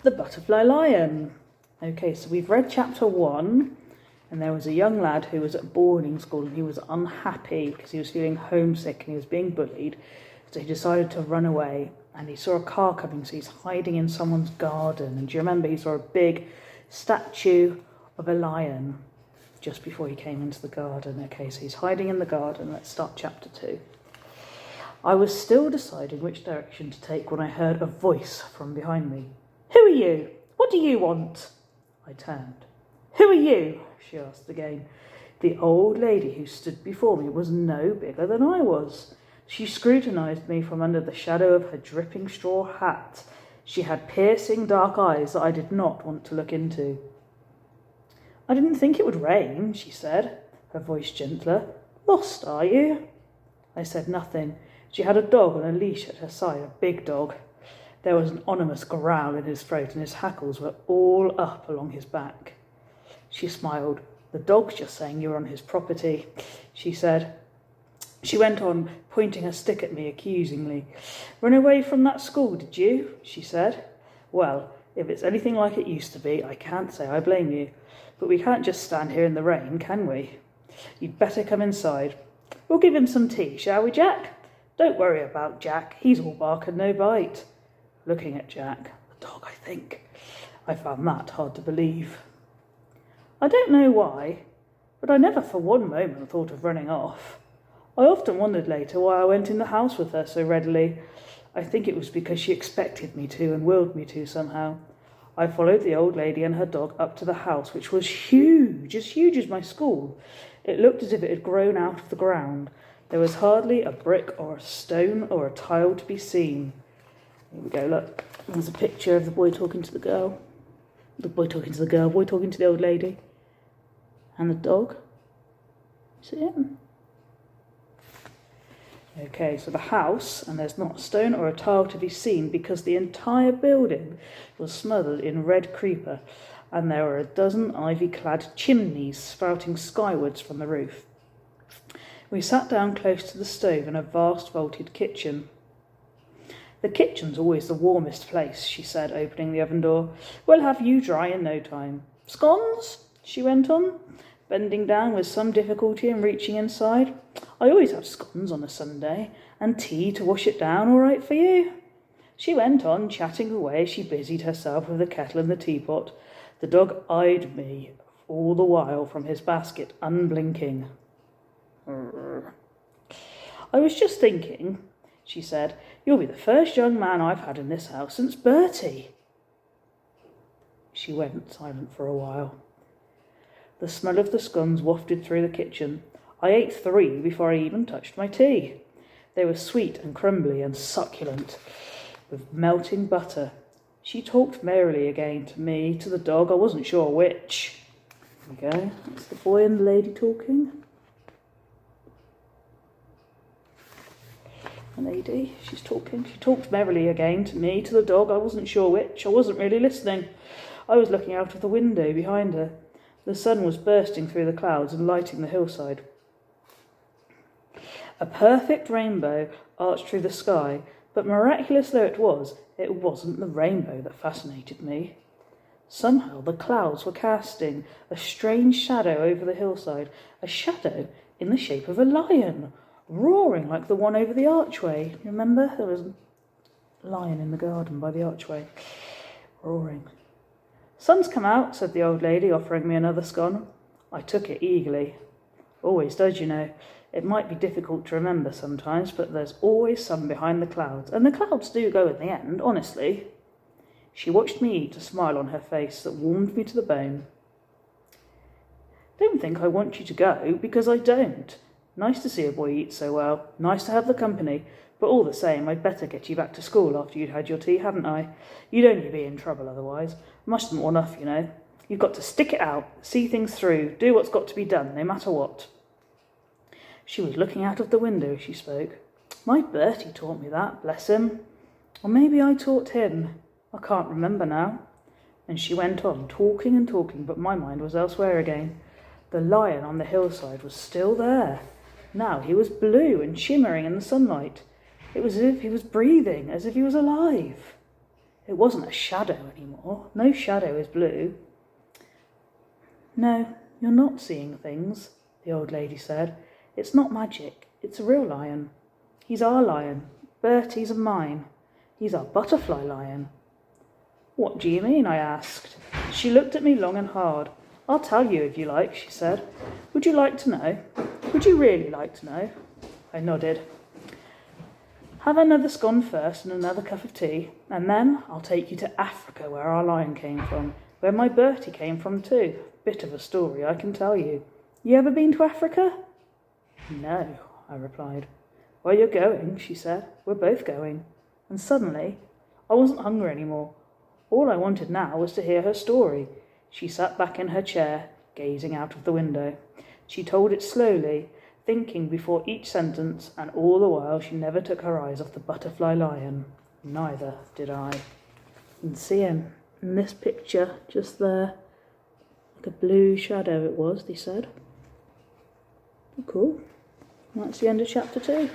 The Butterfly Lion. Okay, so we've read chapter 1, and there was a young lad who was at boarding school and he was unhappy because he was feeling homesick and he was being bullied. So he decided to run away, and he saw a car coming, so he's hiding in someone's garden. And do you remember he saw a big statue of a lion just before he came into the garden? Okay, so he's hiding in the garden. Let's start chapter 2. I was still deciding which direction to take when I heard a voice from behind me. "Who are you? What do you want?" I turned. "Who are you?" she asked again. The old lady who stood before me was no bigger than I was. She scrutinised me from under the shadow of her dripping straw hat. She had piercing dark eyes that I did not want to look into. "I didn't think it would rain," she said, her voice gentler. "Lost, are you?" I said nothing. She had a dog on a leash at her side, a big dog. There was an ominous growl in his throat and his hackles were all up along his back. She smiled. "The dog's just saying you're on his property," she said. She went on, pointing her stick at me accusingly. "Run away from that school, did you?" she said. "Well, if it's anything like it used to be, I can't say I blame you. But we can't just stand here in the rain, can we? You'd better come inside. We'll give him some tea, shall we, Jack? Don't worry about Jack. He's all bark and no bite." Looking at Jack, the dog, I think. I found that hard to believe. I don't know why, but I never for one moment thought of running off. I often wondered later why I went in the house with her so readily. I think it was because she expected me to and willed me to somehow. I followed the old lady and her dog up to the house, which was huge as my school. It looked as if it had grown out of the ground. There was hardly a brick or a stone or a tile to be seen. Here we go, look. There's a picture of the boy talking to the girl. The boy talking to the girl, boy talking to the old lady. And the dog. See it? Okay, so the house, and there's not a stone or a tile to be seen because the entire building was smothered in red creeper, and there were a dozen ivy-clad chimneys sprouting skywards from the roof. We sat down close to the stove in a vast vaulted kitchen. "The kitchen's always the warmest place," she said, opening the oven door. "We'll have you dry in no time. Scones?" she went on, bending down with some difficulty and reaching inside. "I always have scones on a Sunday, and tea to wash it down, all right for you?" She went on, chatting away as she busied herself with the kettle and the teapot. The dog eyed me all the while from his basket, unblinking. "I was just thinking," she said, "you'll be the first young man I've had in this house since Bertie." She went silent for a while. The smell of the scones wafted through the kitchen. I ate 3 before I even touched my tea. They were sweet and crumbly and succulent, with melting butter. She talked merrily again to me, to the dog, I wasn't sure which. There we go, that's the boy and the lady talking. The lady, she's talking. She talked merrily again to me, to the dog, I wasn't sure which. I wasn't really listening. I was looking out of the window behind her. The sun was bursting through the clouds and lighting the hillside. A perfect rainbow arched through the sky, but miraculous though it wasn't the rainbow that fascinated me. Somehow the clouds were casting a strange shadow over the hillside, a shadow in the shape of a lion, roaring like the one over the archway. Remember? There was a lion in the garden by the archway, roaring. "Sun's come out," said the old lady, offering me another scone. I took it eagerly. Always does, you know. It might be difficult to remember sometimes, but there's always sun behind the clouds, and the clouds do go in the end, honestly. She watched me eat, a smile on her face that warmed me to the bone. "Don't think I want you to go, because I don't. Nice to see a boy eat so well. Nice to have the company. But all the same, I'd better get you back to school after you'd had your tea, hadn't I? You'd only be in trouble otherwise. Mustn't want off, you know. You've got to stick it out, see things through, do what's got to be done, no matter what." She was looking out of the window as she spoke. My Bertie taught me that, bless him. Or maybe I taught him. I can't remember now. And she went on, talking and talking, but my mind was elsewhere again. The lion on the hillside was still there. Now he was blue and shimmering in the sunlight. It was as if he was breathing, as if he was alive. It wasn't a shadow anymore. No shadow is blue. No, you're not seeing things, the old lady said. It's not magic. It's a real lion. He's our lion. Bertie's and mine. He's our butterfly lion. What do you mean? I asked. She looked at me long and hard. I'll tell you if you like, she said. Would you like to know? Would you really like to know? I nodded. Have another scone first and another cup of tea, and then I'll take you to Africa, where our lion came from, where my Bertie came from too. Bit of a story, I can tell you. You ever been to Africa? No, I replied. Well, you're going, she said. We're both going. And suddenly, I wasn't hungry anymore. All I wanted now was to hear her story. She sat back in her chair, gazing out of the window. She told it slowly, thinking before each sentence, and all the while she never took her eyes off the butterfly lion. Neither did I. You can see him in this picture, just there. Like a blue shadow it was, they said. Oh, cool. That's the end of chapter 2.